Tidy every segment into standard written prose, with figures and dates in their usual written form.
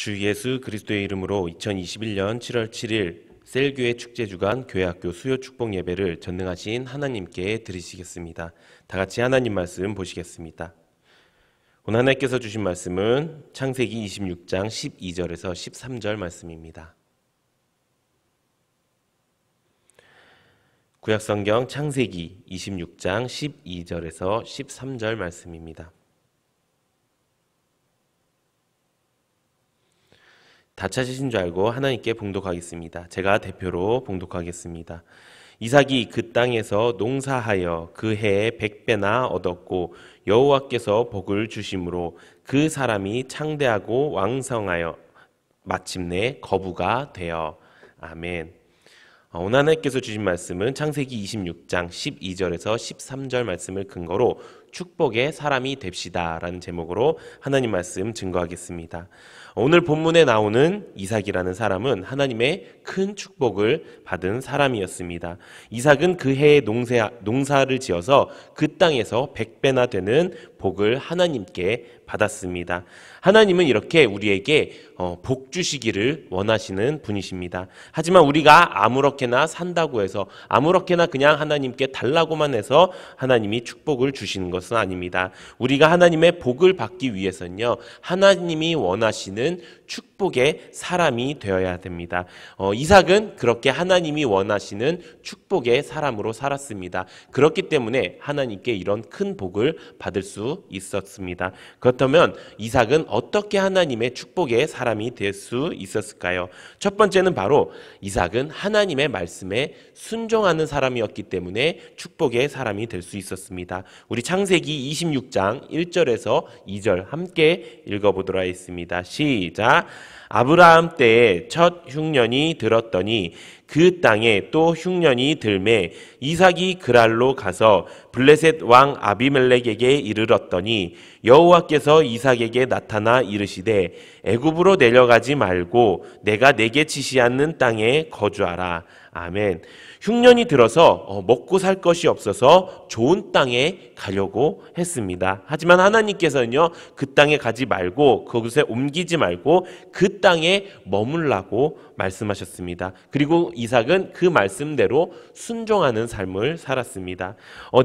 주 예수 그리스도의 이름으로 2021년 7월 7일 셀교회 축제주간 교회학교 수요 축복 예배를 전능하신 하나님께 드리시겠습니다. 다 같이 하나님 말씀 보시겠습니다. 오늘 하나님께서 주신 말씀은 창세기 26장 12절에서 13절 말씀입니다. 구약성경 창세기 26장 12절에서 13절 말씀입니다. 다 찾으신 줄 알고 하나님께 봉독하겠습니다. 제가 대표로 봉독하겠습니다. 이삭이 그 땅에서 농사하여 그 해에 100배나 얻었고 여호와께서 복을 주심으로 그 사람이 창대하고 왕성하여 마침내 거부가 되어. 아멘. 오늘 하나님께서 주신 말씀은 창세기 26장 12절에서 13절 말씀을 근거로 축복의 사람이 됩시다 라는 제목으로 하나님 말씀 증거하겠습니다. 오늘 본문에 나오는 이삭이라는 사람은 하나님의 큰 축복을 받은 사람이었습니다. 이삭은 그 해에 농사를 지어서 그 땅에서 100배나 되는 복을 하나님께 받았습니다. 하나님은 이렇게 우리에게 복 주시기를 원하시는 분이십니다. 하지만 우리가 아무렇게나 산다고 해서 아무렇게나 그냥 하나님께 달라고만 해서 하나님이 축복을 주시는 것은 아닙니다. 우리가 하나님의 복을 받기 위해서는요, 하나님이 원하시는 축복의 사람이 되어야 됩니다. 이삭은 그렇게 하나님이 원하시는 축복의 사람으로 살았습니다. 그렇기 때문에 하나님께 이런 큰 복을 받을 수 있었습니다. 그렇다면 이삭은 어떻게 하나님의 축복의 사람이 될 수 있었을까요? 첫 번째는 바로 이삭은 하나님의 말씀에 순종하는 사람이었기 때문에 축복의 사람이 될 수 있었습니다. 우리 창세기 26장 1절에서 2절 함께 읽어보도록 하겠습니다. 시작. 아브라함 때에 첫 흉년이 들었더니 그 땅에 또 흉년이 들매 이삭이 그랄로 가서 블레셋 왕 아비멜렉에게 이르렀더니 여호와께서 이삭에게 나타나 이르시되 애굽으로 내려가지 말고 내가 내게 지시하는 땅에 거주하라. 아멘. 흉년이 들어서 먹고 살 것이 없어서 좋은 땅에 가려고 했습니다. 하지만 하나님께서는요, 그 땅에 가지 말고 그곳에 옮기지 말고 그 땅에 머물라고 말씀하셨습니다. 그리고 이삭은 그 말씀대로 순종하는 삶을 살았습니다.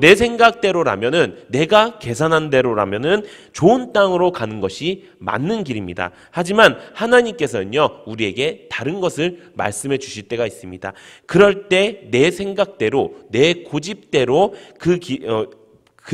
내 생각대로라면은, 내가 계산한 대로라면은 좋은 땅으로 가는 것이 맞는 길입니다. 하지만 하나님께서는요, 우리에게 다른 것을 말씀해 주실 때가 있습니다. 그럴 때 내 생각대로, 내 고집대로 그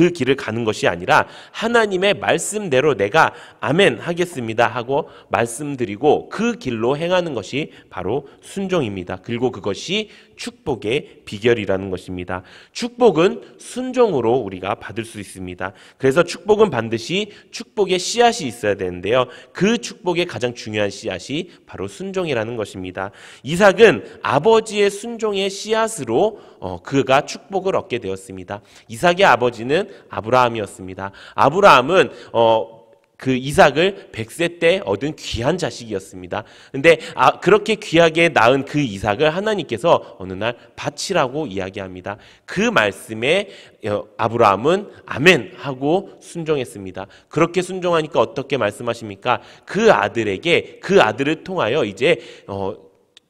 길을 가는 것이 아니라 하나님의 말씀대로 내가 아멘 하겠습니다 하고 말씀드리고 그 길로 행하는 것이 바로 순종입니다. 그리고 그것이 축복의 비결이라는 것입니다. 축복은 순종으로 우리가 받을 수 있습니다. 그래서 축복은 반드시 축복의 씨앗이 있어야 되는데요, 그 축복의 가장 중요한 씨앗이 바로 순종이라는 것입니다. 이삭은 아버지의 순종의 씨앗으로 그가 축복을 얻게 되었습니다. 이삭의 아버지는 아브라함이었습니다. 아브라함은 그 이삭을 100세 때 얻은 귀한 자식이었습니다. 근데 그렇게 귀하게 낳은 그 이삭을 하나님께서 어느 날 바치라고 이야기합니다. 그 말씀에 아브라함은 아멘 하고 순종했습니다. 그렇게 순종하니까 어떻게 말씀하십니까? 그 아들을 통하여 이제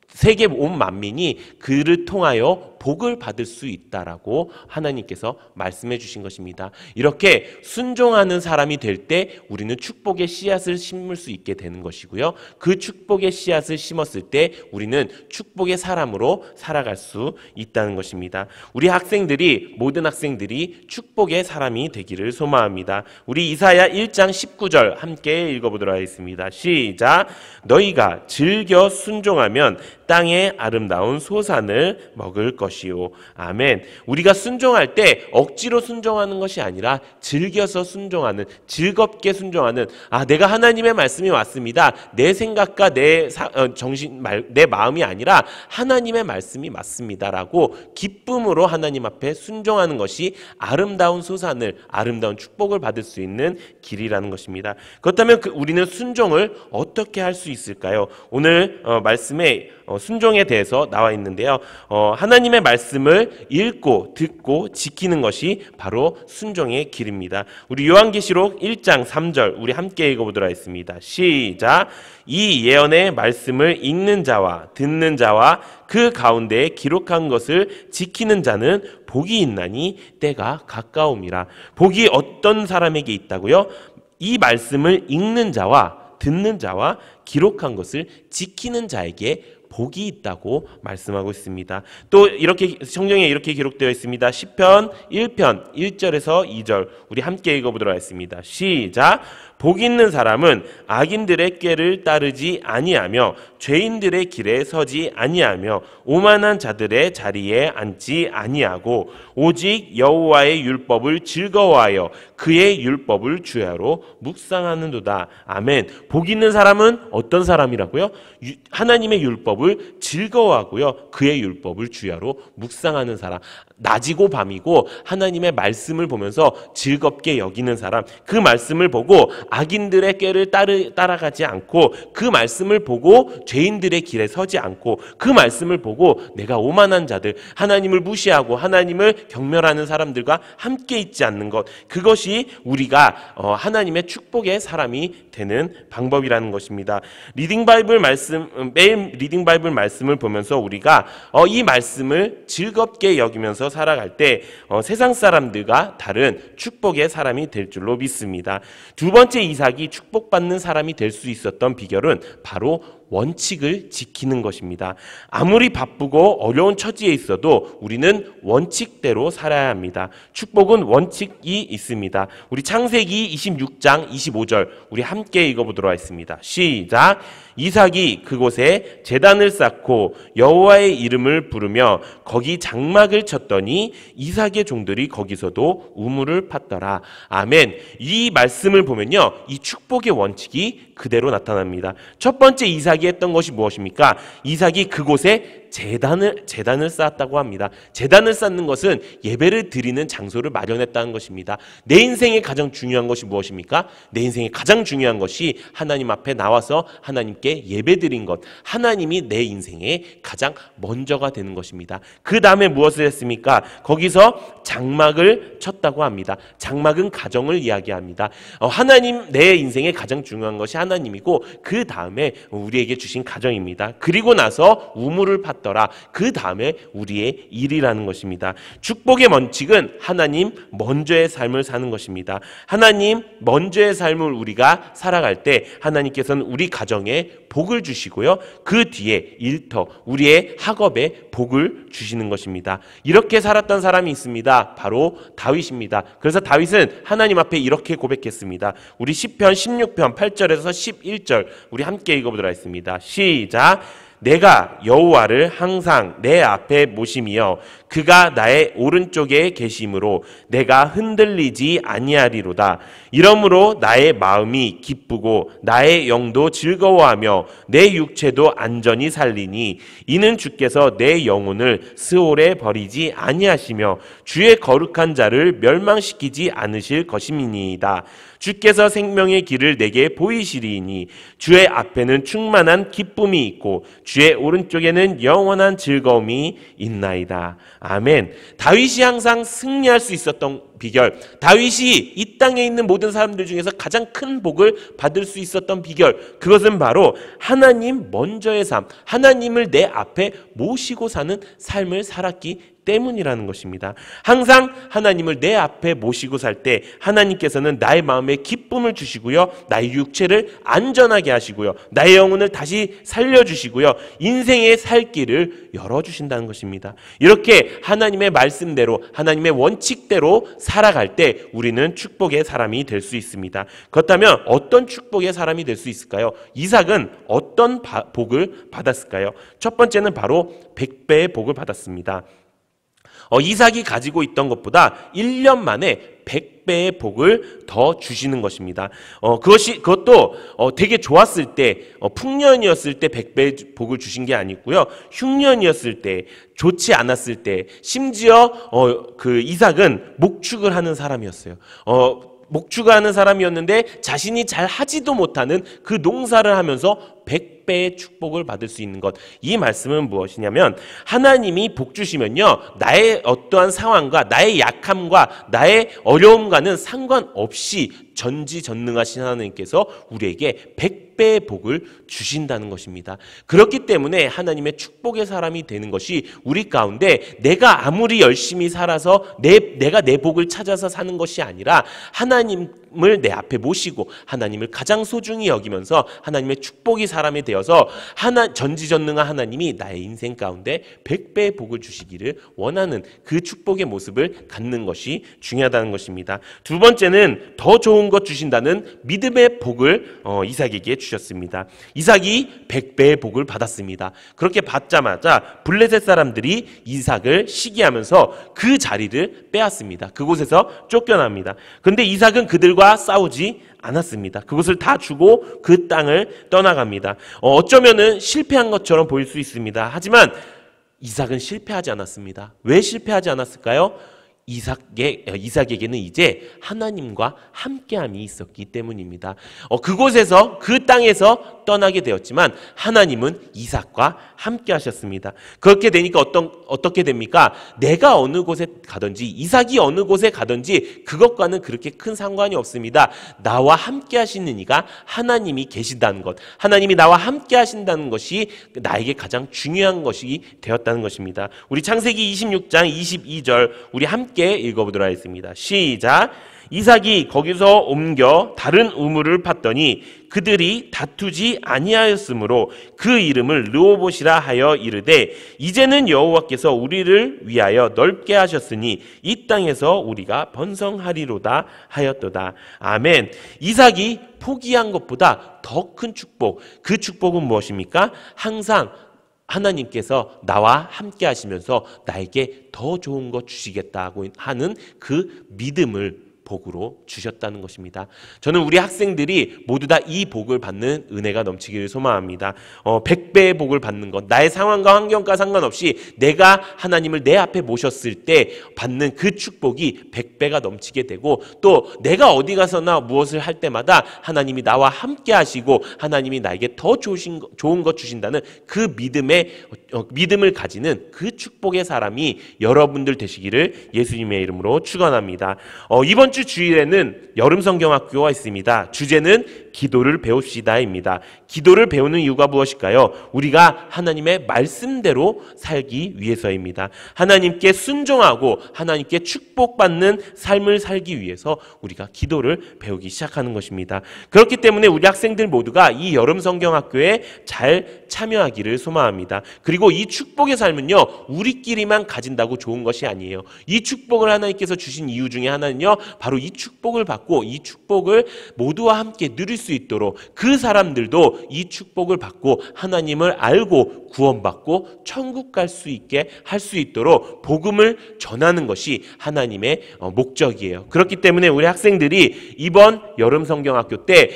세계 온 만민이 그를 통하여 복을 받을 수 있다라고 하나님께서 말씀해 주신 것입니다. 이렇게 순종하는 사람이 될 때 우리는 축복의 씨앗을 심을 수 있게 되는 것이고요, 그 축복의 씨앗을 심었을 때 우리는 축복의 사람으로 살아갈 수 있다는 것입니다. 모든 학생들이 축복의 사람이 되기를 소망합니다. 우리 이사야 1장 19절 함께 읽어보도록 하겠습니다. 시작. 너희가 즐겨 순종하면 땅의 아름다운 소산을 먹을 것이요. 아멘. 우리가 순종할 때 억지로 순종하는 것이 아니라 즐겨서 순종하는, 즐겁게 순종하는, 내가 하나님의 말씀이 왔습니다. 내 생각과 내 마음이 아니라 하나님의 말씀이 맞습니다라고 기쁨으로 하나님 앞에 순종하는 것이 아름다운 소산을, 아름다운 축복을 받을 수 있는 길이라는 것입니다. 그렇다면 우리는 순종을 어떻게 할 수 있을까요? 오늘 말씀에 순종에 대해서 나와 있는데요. 하나님의 말씀을 읽고 듣고 지키는 것이 바로 순종의 길입니다. 우리 요한계시록 1장 3절 우리 함께 읽어보도록 하겠습니다. 시작. 이 예언의 말씀을 읽는 자와 듣는 자와 그 가운데 기록한 것을 지키는 자는 복이 있나니 때가 가까움이라. 복이 어떤 사람에게 있다고요? 이 말씀을 읽는 자와 듣는 자와 기록한 것을 지키는 자에게 복이 있다고 말씀하고 있습니다. 또 이렇게 성경에 이렇게 기록되어 있습니다. 시편 1편 1절에서 2절 우리 함께 읽어보도록 하겠습니다. 시작. 복 있는 사람은 악인들의 꾀를 따르지 아니하며 죄인들의 길에 서지 아니하며 오만한 자들의 자리에 앉지 아니하고 오직 여호와의 율법을 즐거워하여 그의 율법을 주야로 묵상하는도다. 아멘. 복 있는 사람은 어떤 사람이라고요? 하나님의 율법을 즐거워하고요. 그의 율법을 주야로 묵상하는 사람. 낮이고 밤이고 하나님의 말씀을 보면서 즐겁게 여기는 사람, 그 말씀을 보고 악인들의 꾀를 따라가지 않고 그 말씀을 보고 죄인들의 길에 서지 않고 그 말씀을 보고 내가 오만한 자들, 하나님을 무시하고 하나님을 경멸하는 사람들과 함께 있지 않는 것, 그것이 우리가 하나님의 축복의 사람이 되는 방법이라는 것입니다. 리딩 바이블 말씀, 매일 리딩 바이블 말씀을 보면서 우리가 이 말씀을 즐겁게 여기면서 살아갈 때 세상 사람들과 다른 축복의 사람이 될 줄로 믿습니다. 두 번째 이삭이 축복받는 사람이 될 수 있었던 비결은 바로 원칙을 지키는 것입니다. 아무리 바쁘고 어려운 처지에 있어도 우리는 원칙대로 살아야 합니다. 축복은 원칙이 있습니다. 우리 창세기 26장 25절 우리 함께 읽어보도록 하겠습니다. 시작. 이삭이 그곳에 제단을 쌓고 여호와의 이름을 부르며 거기 장막을 쳤더니 이삭의 종들이 거기서도 우물을 팠더라. 아멘. 이 말씀을 보면요, 이 축복의 원칙이 그대로 나타납니다. 첫 번째 이삭이 했던 것이 무엇입니까? 이삭이 그곳에 제단을 쌓았다고 합니다. 제단을 쌓는 것은 예배를 드리는 장소를 마련했다는 것입니다. 내 인생에 가장 중요한 것이 무엇입니까? 내 인생에 가장 중요한 것이 하나님 앞에 나와서 하나님께 예배 드린 것, 하나님이 내 인생에 가장 먼저가 되는 것입니다. 그 다음에 무엇을 했습니까? 거기서 장막을 쳤다고 합니다. 장막은 가정을 이야기합니다. 하나님, 내 인생에 가장 중요한 것이 하나님이고 그 다음에 우리에게 주신 가정입니다. 그리고 나서 우물을 팠더라. 그 다음에 우리의 일이라는 것입니다. 축복의 원칙은 하나님 먼저의 삶을 사는 것입니다. 하나님 먼저의 삶을 우리가 살아갈 때 하나님께서는 우리 가정에 복을 주시고요, 그 뒤에 일터, 우리의 학업에 복을 주시는 것입니다. 이렇게 살았던 사람이 있습니다. 바로 다윗입니다. 그래서 다윗은 하나님 앞에 이렇게 고백했습니다. 우리 시편 16편 8절에서 11절 우리 함께 읽어보도록 하겠습니다. 시작. 내가 여호와를 항상 내 앞에 모심이여 그가 나의 오른쪽에 계심으로 내가 흔들리지 아니하리로다. 이러므로 나의 마음이 기쁘고 나의 영도 즐거워하며 내 육체도 안전히 살리니 이는 주께서 내 영혼을 스올에 버리지 아니하시며 주의 거룩한 자를 멸망시키지 않으실 것임이니이다. 주께서 생명의 길을 내게 보이시리니 주의 앞에는 충만한 기쁨이 있고 주의 오른쪽에는 영원한 즐거움이 있나이다. 아멘. 다윗이 항상 승리할 수 있었던 비결, 다윗이 이 땅에 있는 모든 사람들 중에서 가장 큰 복을 받을 수 있었던 비결, 그것은 바로 하나님 먼저의 삶, 하나님을 내 앞에 모시고 사는 삶을 살았기 때문이라는 것입니다. 항상 하나님을 내 앞에 모시고 살 때 하나님께서는 나의 마음에 기쁨을 주시고요, 나의 육체를 안전하게 하시고요, 나의 영혼을 다시 살려주시고요, 인생의 살 길을 열어주신다는 것입니다. 이렇게 하나님의 말씀대로, 하나님의 원칙대로 살아갈 때 우리는 축복의 사람이 될 수 있습니다. 그렇다면 어떤 축복의 사람이 될 수 있을까요? 이삭은 어떤 복을 받았을까요? 첫 번째는 바로 100배의 복을 받았습니다. 이삭이 가지고 있던 것보다 1년 만에 100배의 복을 더 주시는 것입니다. 그것도 되게 좋았을 때, 풍년이었을 때 100배의 복을 주신 게 아니고요, 흉년이었을 때, 좋지 않았을 때, 심지어 그 이삭은 목축을 하는 사람이었어요. 목축하는 사람이었는데 자신이 잘 하지도 못하는 그 농사를 하면서 100배의 축복을 받을 수 있는 것. 이 말씀은 무엇이냐면 하나님이 복 주시면요, 나의 어떠한 상황과 나의 약함과 나의 어려움과는 상관없이 전지전능하신 하나님께서 우리에게 100배의 복을 주신다는 것입니다. 그렇기 때문에 하나님의 축복의 사람이 되는 것이 우리 가운데 내가 아무리 열심히 살아서 내가 내 복을 찾아서 사는 것이 아니라 하나님을 내 앞에 모시고 하나님을 가장 소중히 여기면서 하나님의 축복이 사람이 되어서 전지전능한 하나님이 나의 인생 가운데 100배의 복을 주시기를 원하는 그 축복의 모습을 갖는 것이 중요하다는 것입니다. 두 번째는 더 좋은 것 주신다는 믿음의 복을 이삭에게 주셨습니다. 이삭이 100배의 복을 받았습니다. 그렇게 받자마자 블레셋 사람들이 이삭을 시기하면서 그 자리를 빼앗습니다. 그곳에서 쫓겨납니다. 그런데 이삭은 그들과 싸우지 않았습니다. 그것을 다 주고 그 땅을 떠나갑니다. 어쩌면은 실패한 것처럼 보일 수 있습니다. 하지만 이삭은 실패하지 않았습니다. 왜 실패하지 않았을까요? 이삭에게는 이제 하나님과 함께함이 있었기 때문입니다. 그곳에서 그 땅에서 떠나게 되었지만 하나님은 이삭과 함께 하셨습니다. 그렇게 되니까 어떻게 됩니까? 내가 어느 곳에 가든지 이삭이 어느 곳에 가든지 그것과는 그렇게 큰 상관이 없습니다. 나와 함께 하시는 이가 하나님이 계시다는 것, 하나님이 나와 함께 하신다는 것이 나에게 가장 중요한 것이 되었다는 것입니다. 우리 창세기 26장 22절 우리 함께 읽어보도록 하겠습니다. 시작. 이삭이 거기서 옮겨 다른 우물을 팠더니 그들이 다투지 아니하였으므로 그 이름을 르호봇이라 하여 이르되 이제는 여호와께서 우리를 위하여 넓게 하셨으니 이 땅에서 우리가 번성하리로다 하였도다. 아멘. 이삭이 포기한 것보다 더 큰 축복, 그 축복은 무엇입니까? 항상 하나님께서 나와 함께 하시면서 나에게 더 좋은 것 주시겠다고 하는 그 믿음을 복으로 주셨다는 것입니다. 저는 우리 학생들이 모두 다 이 복을 받는 은혜가 넘치기를 소망합니다. 100배의 복을 받는 것, 나의 상황과 환경과 상관없이 내가 하나님을 내 앞에 모셨을 때 받는 그 축복이 100배가 넘치게 되고, 또 내가 어디 가서나 무엇을 할 때마다 하나님이 나와 함께 하시고 하나님이 나에게 더 좋은 것 주신다는 그 믿음을 가지는 그 축복의 사람이 여러분들 되시기를 예수님의 이름으로 축원합니다. 이번 주 주일에는 여름 성경학교가 있습니다. 주제는 기도를 배웁시다입니다. 기도를 배우는 이유가 무엇일까요? 우리가 하나님의 말씀대로 살기 위해서입니다. 하나님께 순종하고 하나님께 축복받는 삶을 살기 위해서 우리가 기도를 배우기 시작하는 것입니다. 그렇기 때문에 우리 학생들 모두가 이 여름 성경학교에 잘 참여하기를 소망합니다. 그리고 이 축복의 삶은요, 우리끼리만 가진다고 좋은 것이 아니에요. 이 축복을 하나님께서 주신 이유 중에 하나는요, 바로 이 축복을 받고 이 축복을 모두와 함께 누릴 수 있도록 그 사람들도 이 축복을 받고 하나님을 알고 구원받고 천국 갈 수 있게 할 수 있도록 복음을 전하는 것이 하나님의 목적이에요. 그렇기 때문에 우리 학생들이 이번 여름 성경학교 때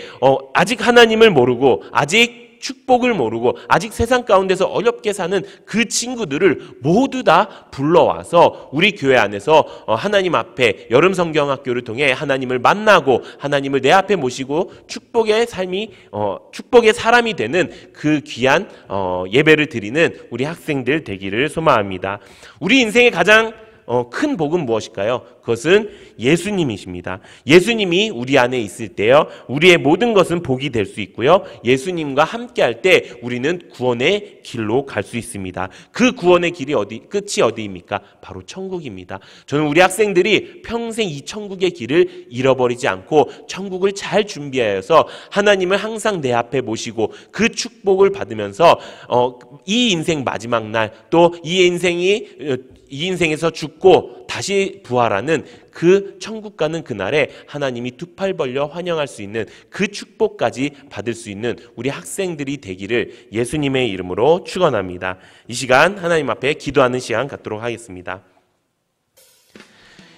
아직 하나님을 모르고 아직 축복을 모르고 아직 세상 가운데서 어렵게 사는 그 친구들을 모두 다 불러와서 우리 교회 안에서 하나님 앞에 여름 성경학교를 통해 하나님을 만나고 하나님을 내 앞에 모시고 축복의 사람이 되는 그 귀한 예배를 드리는 우리 학생들 되기를 소망합니다. 우리 인생의 가장 큰 복은 무엇일까요? 그것은 예수님이십니다. 예수님이 우리 안에 있을 때요, 우리의 모든 것은 복이 될 수 있고요, 예수님과 함께 할 때 우리는 구원의 길로 갈 수 있습니다. 그 구원의 길이 끝이 어디입니까? 바로 천국입니다. 저는 우리 학생들이 평생 이 천국의 길을 잃어버리지 않고 천국을 잘 준비하여서 하나님을 항상 내 앞에 모시고 그 축복을 받으면서 이 인생 마지막 날, 또 이 인생에서 죽고 다시 부활하는 그 천국 가는 그날에 하나님이 두 팔 벌려 환영할 수 있는 그 축복까지 받을 수 있는 우리 학생들이 되기를 예수님의 이름으로 축원합니다. 이 시간 하나님 앞에 기도하는 시간 갖도록 하겠습니다.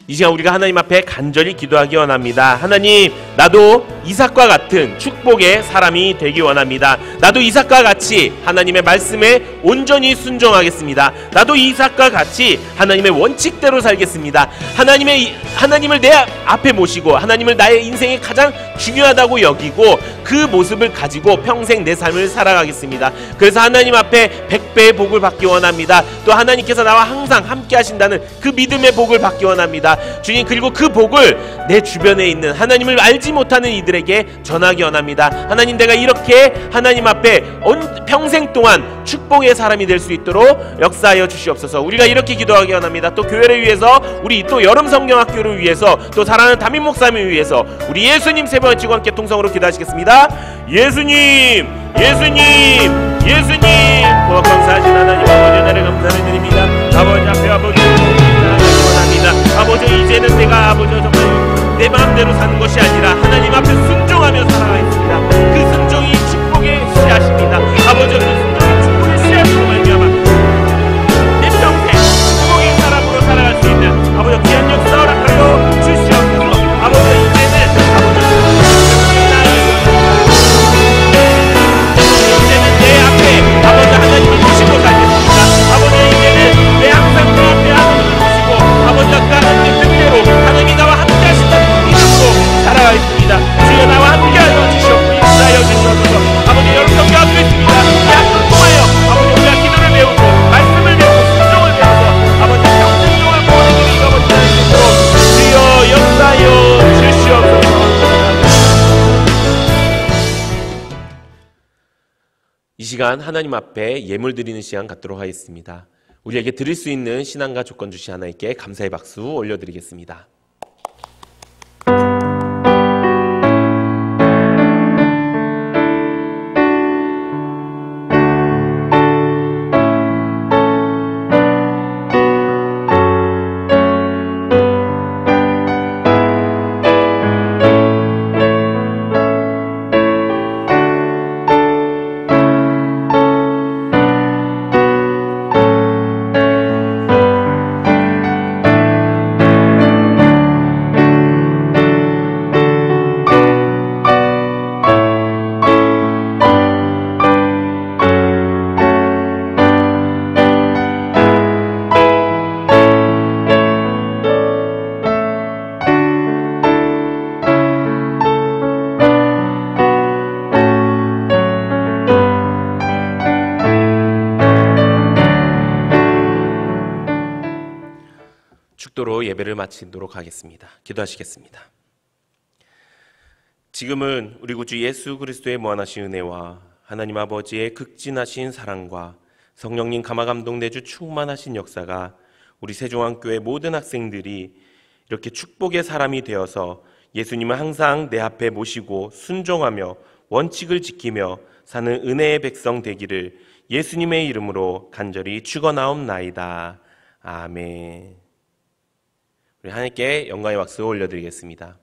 이 시간 우리가 하나님 앞에 간절히 기도하기 원합니다. 하나님, 나도 이삭과 같은 축복의 사람이 되기 원합니다. 나도 이삭과 같이 하나님의 말씀에 온전히 순종하겠습니다. 나도 이삭과 같이 하나님의 원칙대로 살겠습니다. 하나님을 내 앞에 모시고 하나님을 나의 인생에 가장 중요하다고 여기고 그 모습을 가지고 평생 내 삶을 살아가겠습니다. 그래서 하나님 앞에 100배의 복을 받기 원합니다. 또 하나님께서 나와 항상 함께 하신다는 그 믿음의 복을 받기 원합니다. 주님, 그리고 그 복을 내 주변에 있는 하나님을 알지 못하는 이들에게 전하기 원합니다. 하나님, 내가 이렇게 하나님 앞에 평생 동안 축복의 사람이 될 수 있도록 역사하여 주시옵소서. 우리가 이렇게 기도하기 원합니다. 또 교회를 위해서, 우리 또 여름 성경학교를 위해서, 또 사랑하는 담임 목사님을 위해서 우리 예수님 세 번 외치고 함께 통성으로 기도하시겠습니다. 예수님, 예수님, 예수님. 고맙고 감사하신 하나님 아버지, 나를 감사를 드립니다. 아버지 앞에 아버지 원합니다. 아버지, 이제는 내가 아버지 정말 내 마음대로 사는 것이 아니라 하나님 앞에 순종하며 살아가겠습니다. 그 순종이 축복의 씨앗입니다. 아버지, 그 순종이 축복의 씨앗으로 말미암아 내 평생 축복의 사람으로 살아갈 수 있는 아버지 귀한 역사 허락하여 주시옵소서. 아버지, 이제는 내 앞에 아버지 하나님을 모시고 살겠습니다. 아버지, 이제는 내 항상 그 앞에 하나님을 모시고 아버지 그 하나님의 뜻대로 하나님이 나와 함께 하신다는 믿음으로 살아가겠습니다. 주여, 나와 함께 하여 주시옵고 인사하여 주시옵소서. 아버지, 여러분 경배하고 있습니다. 이 학교 통하여 아버지 우리가 기도를 배우고 말씀을 배우고 순종을 배워서 아버지 평생 동안 모든 일이 아버지 될 수 있도록 주여 역사하여 주시옵소서. 이 시간 하나님 앞에 예물 드리는 시간 갖도록 하겠습니다. 우리에게 드릴 수 있는 신앙과 조건 주신 하나님께 감사의 박수 올려드리겠습니다. 축도로 예배를 마치도록 하겠습니다. 기도하시겠습니다. 지금은 우리 구주 예수 그리스도의 무한하신 은혜와 하나님 아버지의 극진하신 사랑과 성령님 감화감동 내주 충만하신 역사가 우리 세종안교회 모든 학생들이 이렇게 축복의 사람이 되어서 예수님을 항상 내 앞에 모시고 순종하며 원칙을 지키며 사는 은혜의 백성 되기를 예수님의 이름으로 간절히 축원하옵나이다. 아멘. 우리 하나님께 영광의 박수 올려드리겠습니다.